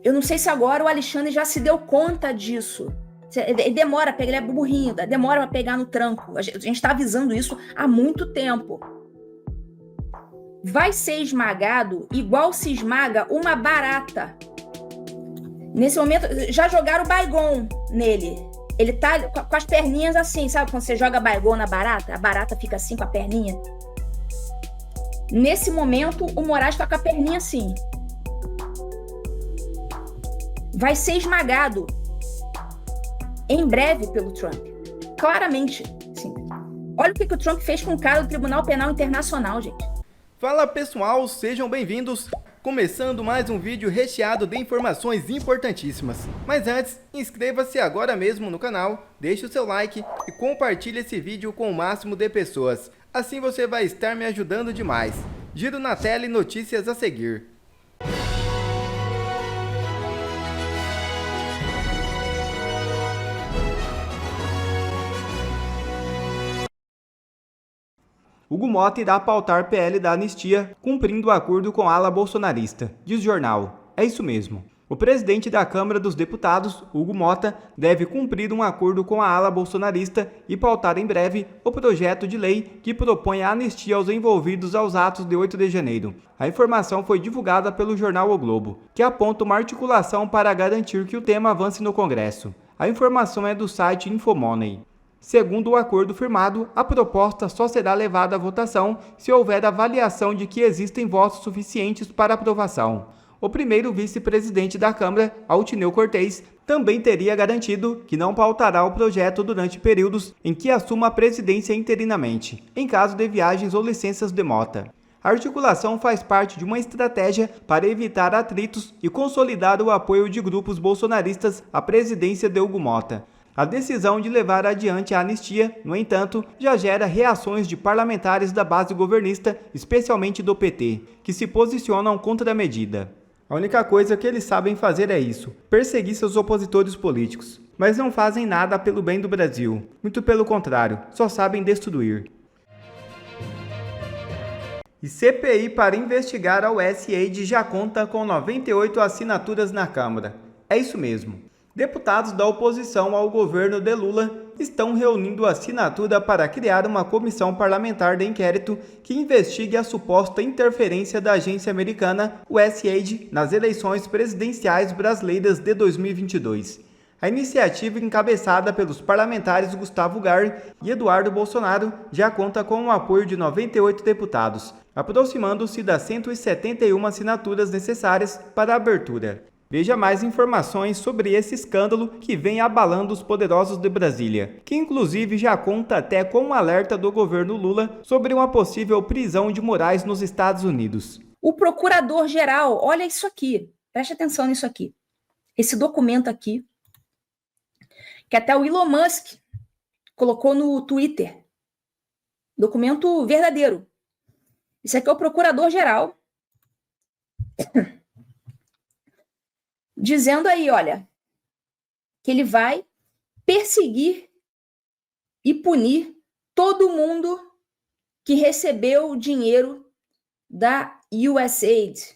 Eu não sei se agora o Alexandre já se deu conta disso. Ele demora a pegar, ele é burrinho, demora a pegar no tranco. A gente está avisando isso há muito tempo. Vai ser esmagado igual se esmaga uma barata. Nesse momento, já jogaram o Baygon nele. Ele tá com as perninhas assim, sabe? Quando você joga Baygon na barata, a barata fica assim com a perninha. Nesse momento, o Moraes tá com a perninha assim. Vai ser esmagado em breve pelo Trump. Claramente. Sim. Olha o que o Trump fez com o cara do Tribunal Penal Internacional, gente. Fala pessoal, sejam bem-vindos. Começando mais um vídeo recheado de informações importantíssimas. Mas antes, inscreva-se agora mesmo no canal, deixe o seu like e compartilhe esse vídeo com o máximo de pessoas. Assim você vai estar me ajudando demais. Giro na tela e notícias a seguir. Hugo Motta irá pautar PL da anistia, cumprindo o acordo com a ala bolsonarista, diz jornal. É isso mesmo. O presidente da Câmara dos Deputados, Hugo Motta, deve cumprir um acordo com a ala bolsonarista e pautar em breve o projeto de lei que propõe a anistia aos envolvidos aos atos de 8 de janeiro. A informação foi divulgada pelo jornal O Globo, que aponta uma articulação para garantir que o tema avance no Congresso. A informação é do site Infomoney. Segundo o acordo firmado, a proposta só será levada à votação se houver avaliação de que existem votos suficientes para aprovação. O primeiro vice-presidente da Câmara, Altineu Cortez, também teria garantido que não pautará o projeto durante períodos em que assuma a presidência interinamente, em caso de viagens ou licenças de Motta. A articulação faz parte de uma estratégia para evitar atritos e consolidar o apoio de grupos bolsonaristas à presidência de Hugo Motta. A decisão de levar adiante a anistia, no entanto, já gera reações de parlamentares da base governista, especialmente do PT, que se posicionam contra a medida. A única coisa que eles sabem fazer é isso, perseguir seus opositores políticos. Mas não fazem nada pelo bem do Brasil. Muito pelo contrário, só sabem destruir. E CPI para investigar a USAID já conta com 98 assinaturas na Câmara. É isso mesmo. Deputados da oposição ao governo de Lula estão reunindo assinatura para criar uma comissão parlamentar de inquérito que investigue a suposta interferência da agência americana USAID nas eleições presidenciais brasileiras de 2022. A iniciativa, encabeçada pelos parlamentares Gustavo Gar e Eduardo Bolsonaro, já conta com o apoio de 98 deputados, aproximando-se das 171 assinaturas necessárias para a abertura. Veja mais informações sobre esse escândalo que vem abalando os poderosos de Brasília, que inclusive já conta até com um alerta do governo Lula sobre uma possível prisão de Moraes nos Estados Unidos. O procurador-geral, olha isso aqui, preste atenção nisso aqui. Esse documento aqui, que até o Elon Musk colocou no Twitter. Documento verdadeiro. Isso aqui é o procurador-geral dizendo aí, olha, que ele vai perseguir e punir todo mundo que recebeu dinheiro da USAID.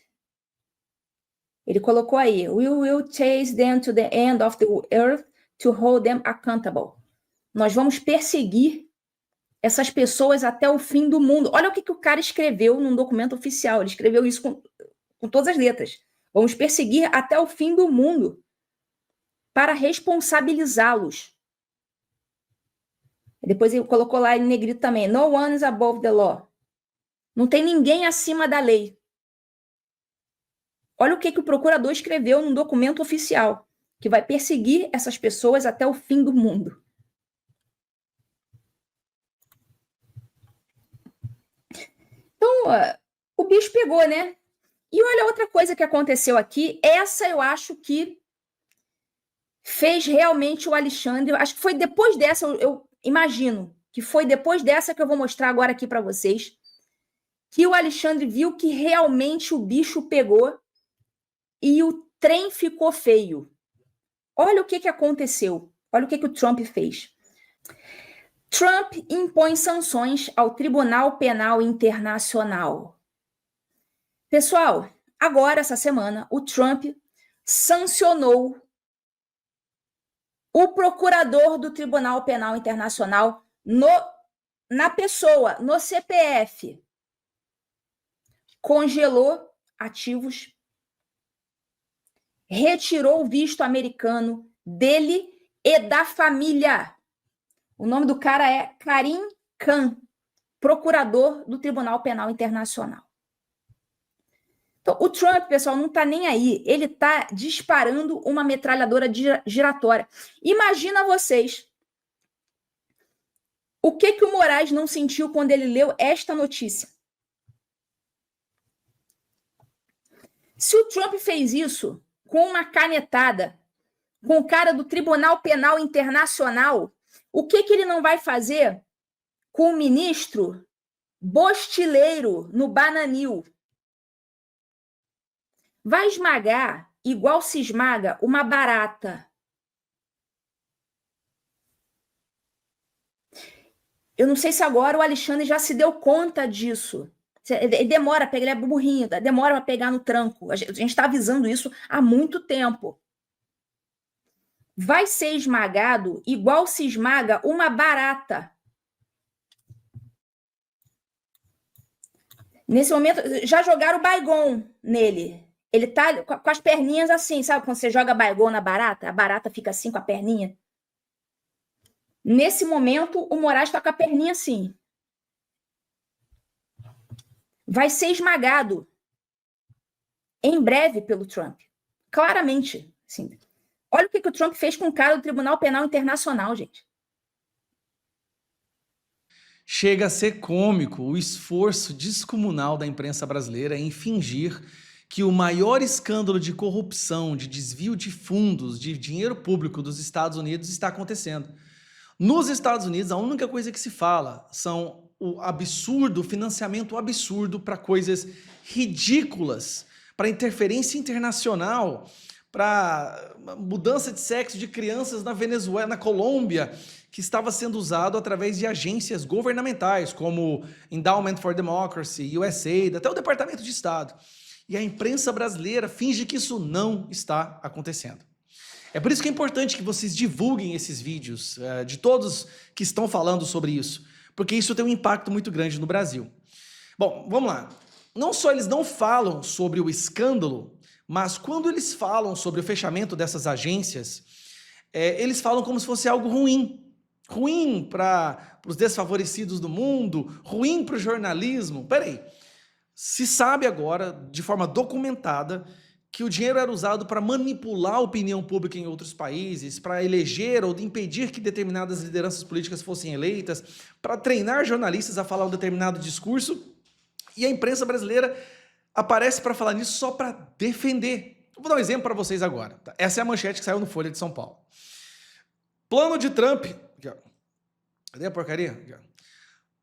Ele colocou aí, we will chase them to the end of the earth to hold them accountable. Nós vamos perseguir essas pessoas até o fim do mundo. Olha o que o cara escreveu num documento oficial. Ele escreveu isso com todas as letras. Vamos perseguir até o fim do mundo para responsabilizá-los. Depois ele colocou lá em negrito também, no one is above the law. Não tem ninguém acima da lei. Olha o que o procurador escreveu num documento oficial, que vai perseguir essas pessoas até o fim do mundo. Então, o bicho pegou, né? E olha outra coisa que aconteceu aqui, essa eu acho que fez realmente o Alexandre, acho que foi depois dessa, eu imagino, que foi depois dessa que eu vou mostrar agora aqui para vocês, que o Alexandre viu que realmente o bicho pegou e o trem ficou feio. Olha o que aconteceu, olha o que o Trump fez. Trump impõe sanções ao Tribunal Penal Internacional. Pessoal, agora, essa semana, o Trump sancionou o procurador do Tribunal Penal Internacional na pessoa, no CPF, congelou ativos, retirou o visto americano dele e da família. O nome do cara é Karim Khan, procurador do Tribunal Penal Internacional. Então, o Trump, pessoal, não está nem aí. Ele está disparando uma metralhadora giratória. Imagina vocês o que o Moraes não sentiu quando ele leu esta notícia. Se o Trump fez isso com uma canetada, com o cara do Tribunal Penal Internacional, o que ele não vai fazer com o ministro bostileiro no Bananil? Vai esmagar igual se esmaga uma barata. Eu não sei se agora o Alexandre já se deu conta disso. Ele demora para pegar, ele é burrinho, demora para pegar no tranco. A gente está avisando isso há muito tempo. Vai ser esmagado igual se esmaga uma barata. Nesse momento, já jogaram o Baygon nele. Ele tá com as perninhas assim, sabe? Quando você joga Baygon na barata, a barata fica assim com a perninha. Nesse momento, o Moraes está com a perninha assim. Vai ser esmagado em breve pelo Trump. Claramente. Assim. Olha o que o Trump fez com o cara do Tribunal Penal Internacional, gente. Chega a ser cômico o esforço descomunal da imprensa brasileira em fingir que o maior escândalo de corrupção, de desvio de fundos, de dinheiro público dos Estados Unidos está acontecendo. Nos Estados Unidos, a única coisa que se fala são o absurdo, o financiamento absurdo para coisas ridículas, para interferência internacional, para mudança de sexo de crianças na Venezuela, na Colômbia, que estava sendo usado através de agências governamentais, como Endowment for Democracy, USAID, até o Departamento de Estado. E a imprensa brasileira finge que isso não está acontecendo. É por isso que é importante que vocês divulguem esses vídeos, de todos que estão falando sobre isso, porque isso tem um impacto muito grande no Brasil. Bom, vamos lá. Não só eles não falam sobre o escândalo, mas quando eles falam sobre o fechamento dessas agências, eles falam como se fosse algo ruim. Ruim para os desfavorecidos do mundo, ruim para o jornalismo. Peraí, se sabe agora, de forma documentada, que o dinheiro era usado para manipular a opinião pública em outros países, para eleger ou impedir que determinadas lideranças políticas fossem eleitas, para treinar jornalistas a falar um determinado discurso, e a imprensa brasileira aparece para falar nisso só para defender. Eu vou dar um exemplo para vocês agora. Tá? Essa é a manchete que saiu no Folha de São Paulo. Plano de Trump... Aqui, ó. Cadê a porcaria? Aqui, ó.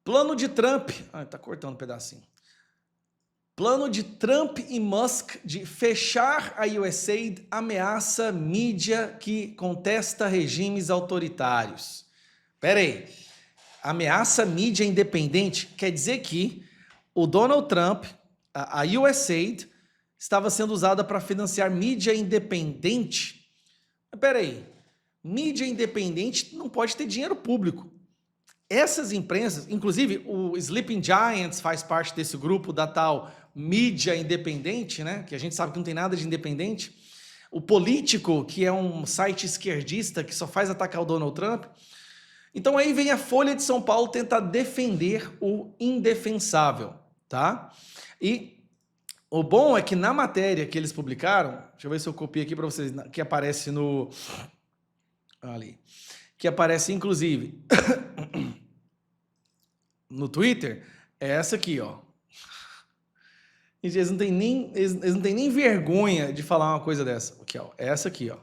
Plano de Trump... tá cortando um pedacinho. Plano de Trump e Musk de fechar a USAID ameaça mídia que contesta regimes autoritários. Pera aí. Ameaça mídia independente quer dizer que o Donald Trump, a USAID, estava sendo usada para financiar mídia independente. Pera aí. Mídia independente não pode ter dinheiro público. Essas imprensas, inclusive o Sleeping Giants faz parte desse grupo da tal mídia independente, né? Que a gente sabe que não tem nada de independente. O Político, que é um site esquerdista que só faz atacar o Donald Trump. Então aí vem a Folha de São Paulo tentar defender o indefensável, tá? E o bom é que na matéria que eles publicaram, deixa eu ver se eu copiei aqui para vocês, que aparece no... ali, que aparece inclusive no Twitter, é essa aqui, ó. Eles não têm nem vergonha de falar uma coisa dessa. Aqui, ó, é essa aqui, ó.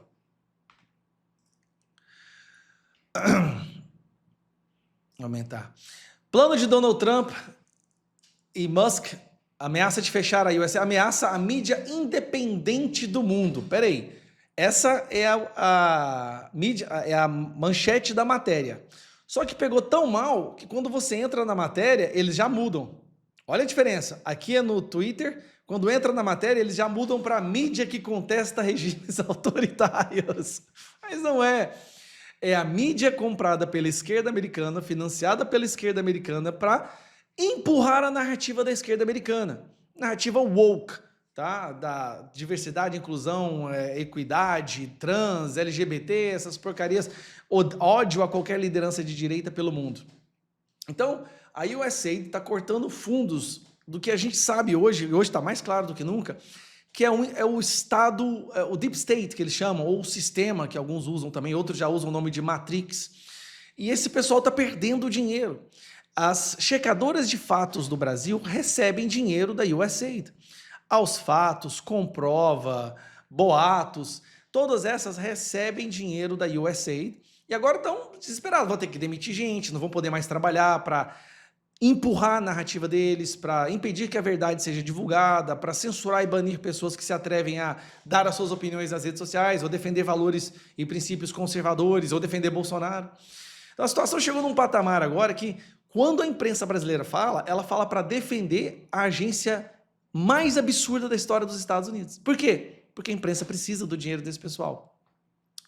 Aumentar. Plano de Donald Trump e Musk ameaça de fechar a USA, ameaça a mídia independente do mundo. Pera aí. Essa é a mídia, é a manchete da matéria. Só que pegou tão mal que quando você entra na matéria, eles já mudam. Olha a diferença. Aqui é no Twitter, Quando entra na matéria, eles já mudam para mídia que contesta regimes autoritários. Mas não é. É a mídia comprada pela esquerda americana, financiada pela esquerda americana, para empurrar a narrativa da esquerda americana. Narrativa woke, tá? Da diversidade, inclusão, equidade, trans, LGBT, essas porcarias, ódio a qualquer liderança de direita pelo mundo. Então, a USAID está cortando fundos do que a gente sabe hoje, e hoje está mais claro do que nunca, que é o Estado, o Deep State, que eles chamam, ou o sistema, que alguns usam também, outros já usam o nome de Matrix. E esse pessoal está perdendo dinheiro. As checadoras de fatos do Brasil recebem dinheiro da USAID. Aos fatos, comprova, boatos, todas essas recebem dinheiro da USAID e agora estão desesperados, vão ter que demitir gente, não vão poder mais trabalhar para empurrar a narrativa deles, para impedir que a verdade seja divulgada, para censurar e banir pessoas que se atrevem a dar as suas opiniões nas redes sociais, ou defender valores e princípios conservadores, ou defender Bolsonaro. Então a situação chegou num patamar agora que, quando a imprensa brasileira fala, ela fala para defender a agência mais absurda da história dos Estados Unidos. Por quê? Porque a imprensa precisa do dinheiro desse pessoal.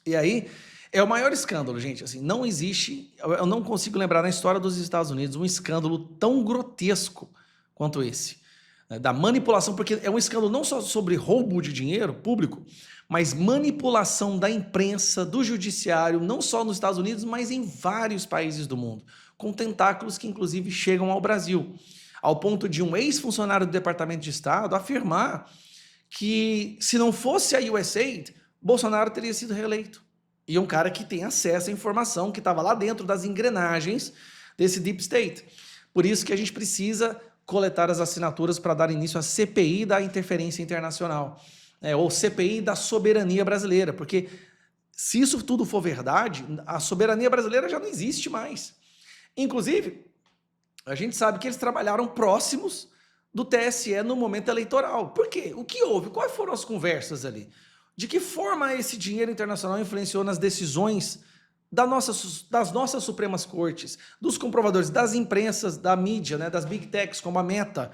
E aí, é o maior escândalo, gente. Assim, não existe, eu não consigo lembrar na história dos Estados Unidos um escândalo tão grotesco quanto esse. Da manipulação, porque é um escândalo não só sobre roubo de dinheiro público, mas manipulação da imprensa, do judiciário, não só nos Estados Unidos, mas em vários países do mundo, com tentáculos que inclusive chegam ao Brasil, ao ponto de um ex-funcionário do Departamento de Estado afirmar que, se não fosse a USAID, Bolsonaro teria sido reeleito. E um cara que tem acesso à informação, que estava lá dentro das engrenagens desse Deep State. Por isso que a gente precisa coletar as assinaturas para dar início à CPI da interferência internacional, ou CPI da soberania brasileira, porque se isso tudo for verdade, a soberania brasileira já não existe mais. Inclusive, a gente sabe que eles trabalharam próximos do TSE no momento eleitoral. Por quê? O que houve? Quais foram as conversas ali? De que forma esse dinheiro internacional influenciou nas decisões das nossas Supremas Cortes, dos comprovadores, das imprensas, da mídia, das Big Techs, como a Meta?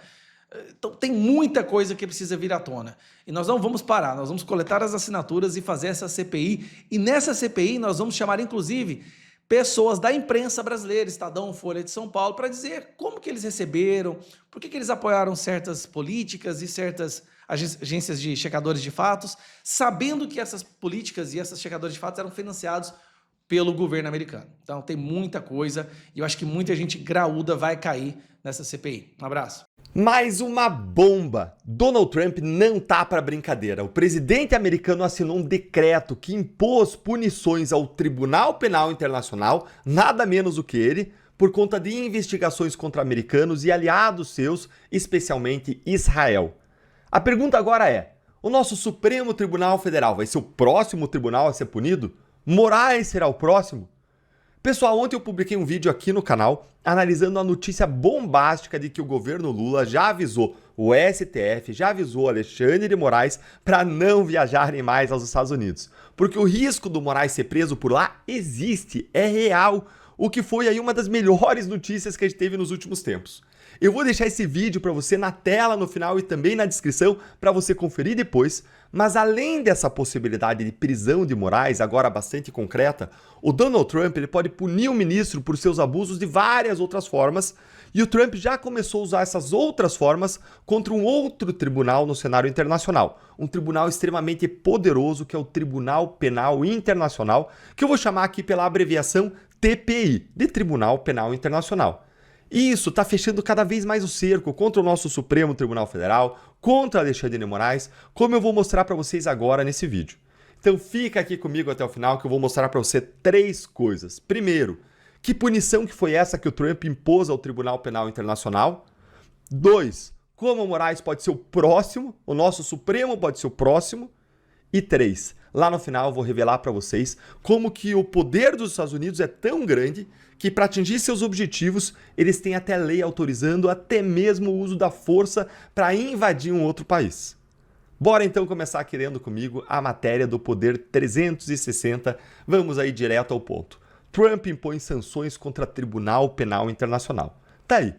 Então, tem muita coisa que precisa vir à tona. E nós não vamos parar, nós vamos coletar as assinaturas e fazer essa CPI. E nessa CPI nós vamos chamar, inclusive, pessoas da imprensa brasileira, Estadão, Folha de São Paulo, para dizer como que eles receberam, por que eles apoiaram certas políticas e certas agências de checadores de fatos, sabendo que essas políticas e essas checadores de fatos eram financiados pelo governo americano. Então tem muita coisa e eu acho que muita gente graúda vai cair nessa CPI. Um abraço. Mais uma bomba! Donald Trump não tá para brincadeira. O presidente americano assinou um decreto que impôs punições ao Tribunal Penal Internacional, nada menos do que ele, por conta de investigações contra americanos e aliados seus, especialmente Israel. A pergunta agora é: o nosso Supremo Tribunal Federal vai ser o próximo tribunal a ser punido? Moraes será o próximo? Pessoal, ontem eu publiquei um vídeo aqui no canal analisando a notícia bombástica de que o governo Lula já avisou o STF, já avisou Alexandre de Moraes para não viajarem mais aos Estados Unidos. Porque o risco do Moraes ser preso por lá existe, é real, o que foi aí uma das melhores notícias que a gente teve nos últimos tempos. Eu vou deixar esse vídeo para você na tela no final e também na descrição para você conferir depois, mas além dessa possibilidade de prisão de Moraes, agora bastante concreta, o Donald Trump ele pode punir o ministro por seus abusos de várias outras formas, e o Trump já começou a usar essas outras formas contra um outro tribunal no cenário internacional, um tribunal extremamente poderoso que é o Tribunal Penal Internacional, que eu vou chamar aqui pela abreviação TPI, de Tribunal Penal Internacional. E isso está fechando cada vez mais o cerco contra o nosso Supremo Tribunal Federal, contra Alexandre de Moraes, como eu vou mostrar para vocês agora nesse vídeo. Então fica aqui comigo até o final que eu vou mostrar para você 3 coisas. Primeiro, que punição que foi essa que o Trump impôs ao Tribunal Penal Internacional? 2, como o Moraes pode ser o próximo, o nosso Supremo pode ser o próximo. E 3, lá no final eu vou revelar para vocês como que o poder dos Estados Unidos é tão grande que para atingir seus objetivos eles têm até lei autorizando até mesmo o uso da força para invadir um outro país. Bora então começar querendo comigo a matéria do Poder 360, vamos aí direto ao ponto. Trump impõe sanções contra o Tribunal Penal Internacional. Tá aí.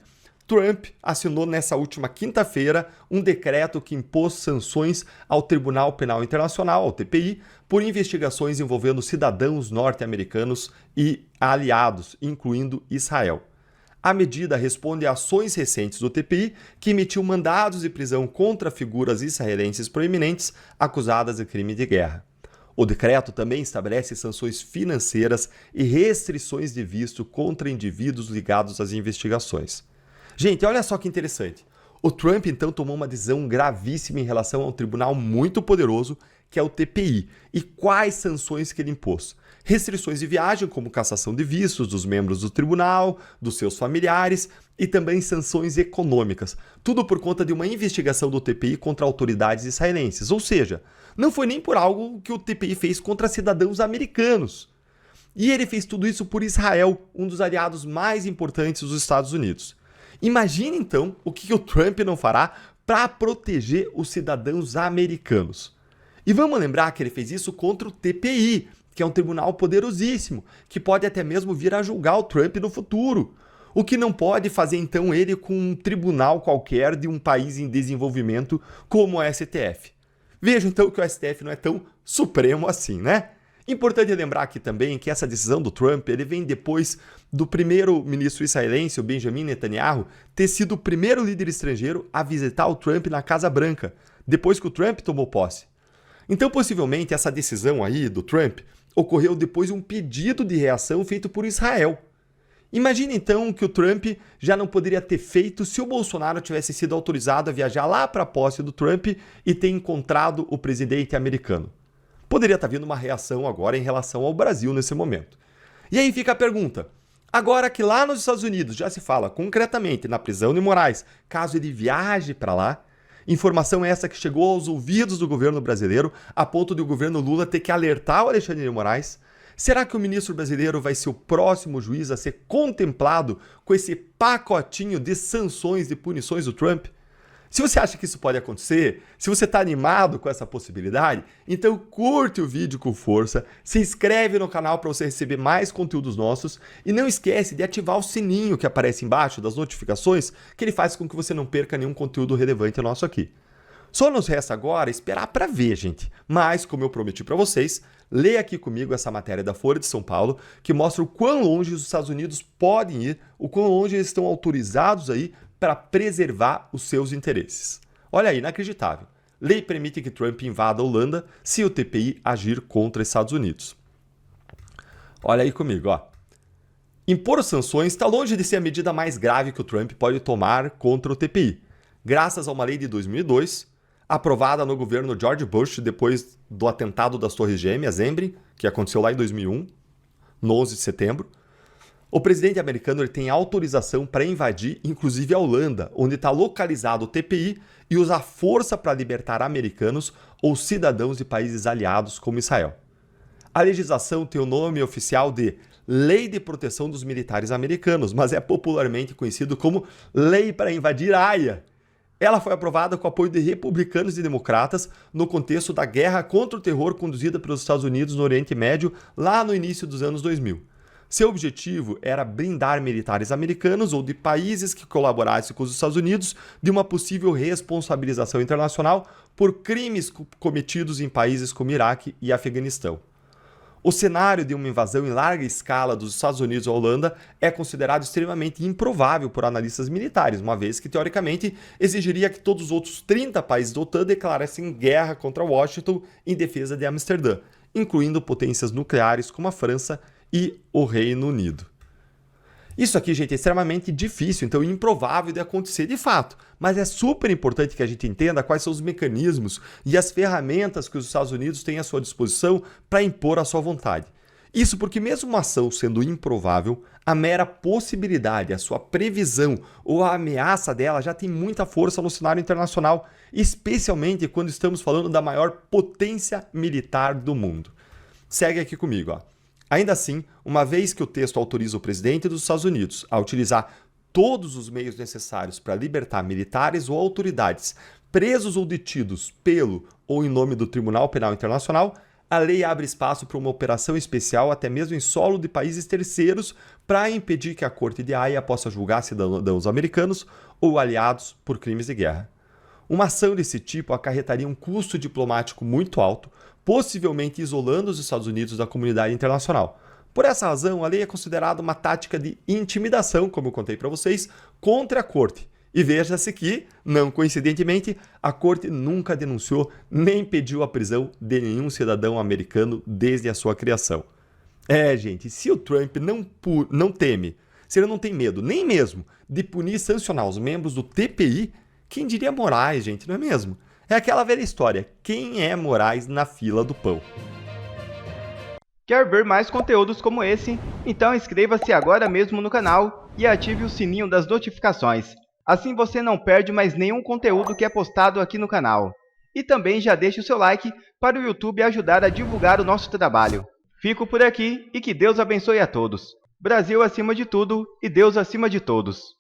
Trump assinou nessa última quinta-feira um decreto que impôs sanções ao Tribunal Penal Internacional, ao TPI, por investigações envolvendo cidadãos norte-americanos e aliados, incluindo Israel. A medida responde a ações recentes do TPI, que emitiu mandados de prisão contra figuras israelenses proeminentes acusadas de crime de guerra. O decreto também estabelece sanções financeiras e restrições de visto contra indivíduos ligados às investigações. Gente, olha só que interessante. O Trump, então, tomou uma decisão gravíssima em relação a um tribunal muito poderoso, que é o TPI. E quais sanções que ele impôs? Restrições de viagem, como cassação de vistos dos membros do tribunal, dos seus familiares, e também sanções econômicas. Tudo por conta de uma investigação do TPI contra autoridades israelenses. Ou seja, não foi nem por algo que o TPI fez contra cidadãos americanos. E ele fez tudo isso por Israel, um dos aliados mais importantes dos Estados Unidos. Imagine então o que o Trump não fará para proteger os cidadãos americanos. E vamos lembrar que ele fez isso contra o TPI, que é um tribunal poderosíssimo, que pode até mesmo vir a julgar o Trump no futuro. O que não pode fazer então ele com um tribunal qualquer de um país em desenvolvimento como o STF. Veja então que o STF não é tão supremo assim, né? Importante lembrar aqui também que essa decisão do Trump ele vem depois do primeiro-ministro israelense, o Benjamin Netanyahu, ter sido o primeiro líder estrangeiro a visitar o Trump na Casa Branca, depois que o Trump tomou posse. Então, possivelmente, essa decisão aí do Trump ocorreu depois de um pedido de reação feito por Israel. Imagine então que o Trump já não poderia ter feito se o Bolsonaro tivesse sido autorizado a viajar lá para a posse do Trump e ter encontrado o presidente americano. Poderia estar vindo uma reação agora em relação ao Brasil nesse momento. E aí fica a pergunta, agora que lá nos Estados Unidos já se fala concretamente na prisão de Moraes, caso ele viaje para lá, informação essa que chegou aos ouvidos do governo brasileiro a ponto de o governo Lula ter que alertar o Alexandre de Moraes, será que o ministro brasileiro vai ser o próximo juiz a ser contemplado com esse pacotinho de sanções e punições do Trump? Se você acha que isso pode acontecer, se você está animado com essa possibilidade, então curte o vídeo com força, se inscreve no canal para você receber mais conteúdos nossos e não esquece de ativar o sininho que aparece embaixo das notificações, que ele faz com que você não perca nenhum conteúdo relevante nosso aqui. Só nos resta agora esperar para ver, gente. Mas, como eu prometi para vocês, leia aqui comigo essa matéria da Folha de São Paulo, que mostra o quão longe os Estados Unidos podem ir, o quão longe eles estão autorizados aí para preservar os seus interesses. Olha aí, inacreditável. Lei permite que Trump invada a Holanda se o TPI agir contra os Estados Unidos. Olha aí comigo, ó. Impor sanções está longe de ser a medida mais grave que o Trump pode tomar contra o TPI. Graças a uma lei de 2002, aprovada no governo George Bush depois do atentado das Torres Gêmeas, lembrem, que aconteceu lá em 2001, no 11 de setembro, o presidente americano ele tem autorização para invadir, inclusive a Holanda, onde está localizado o TPI, e usar força para libertar americanos ou cidadãos de países aliados como Israel. A legislação tem o nome oficial de Lei de Proteção dos Militares Americanos, mas é popularmente conhecido como Lei para Invadir a Haia. Ela foi aprovada com apoio de republicanos e democratas no contexto da guerra contra o terror conduzida pelos Estados Unidos no Oriente Médio lá no início dos anos 2000. Seu objetivo era blindar militares americanos ou de países que colaborassem com os Estados Unidos de uma possível responsabilização internacional por crimes cometidos em países como Iraque e Afeganistão. O cenário de uma invasão em larga escala dos Estados Unidos à Holanda é considerado extremamente improvável por analistas militares, uma vez que, teoricamente, exigiria que todos os outros 30 países da OTAN declarassem guerra contra Washington em defesa de Amsterdã, incluindo potências nucleares como a França e o Reino Unido. Isso aqui, gente, é extremamente difícil, então improvável de acontecer de fato, mas é super importante que a gente entenda quais são os mecanismos e as ferramentas que os Estados Unidos têm à sua disposição para impor a sua vontade. Isso porque mesmo uma ação sendo improvável, a mera possibilidade, a sua previsão ou a ameaça dela já tem muita força no cenário internacional, especialmente quando estamos falando da maior potência militar do mundo. Segue aqui comigo, ó. Ainda assim, uma vez que o texto autoriza o presidente dos Estados Unidos a utilizar todos os meios necessários para libertar militares ou autoridades presos ou detidos pelo ou em nome do Tribunal Penal Internacional, a lei abre espaço para uma operação especial, até mesmo em solo de países terceiros, para impedir que a Corte de Haia possa julgar cidadãos americanos ou aliados por crimes de guerra. Uma ação desse tipo acarretaria um custo diplomático muito alto, possivelmente isolando os Estados Unidos da comunidade internacional. Por essa razão, a lei é considerada uma tática de intimidação, como eu contei para vocês, contra a Corte. E veja-se que, não coincidentemente, a Corte nunca denunciou nem pediu a prisão de nenhum cidadão americano desde a sua criação. Gente, se o Trump não teme, se ele não tem medo nem mesmo de punir e sancionar os membros do TPI, quem diria Moraes, gente, não é mesmo? É aquela velha história, quem é Moraes na fila do pão? Quer ver mais conteúdos como esse? Então inscreva-se agora mesmo no canal e ative o sininho das notificações. Assim você não perde mais nenhum conteúdo que é postado aqui no canal. E também já deixe o seu like para o YouTube ajudar a divulgar o nosso trabalho. Fico por aqui e que Deus abençoe a todos. Brasil acima de tudo e Deus acima de todos.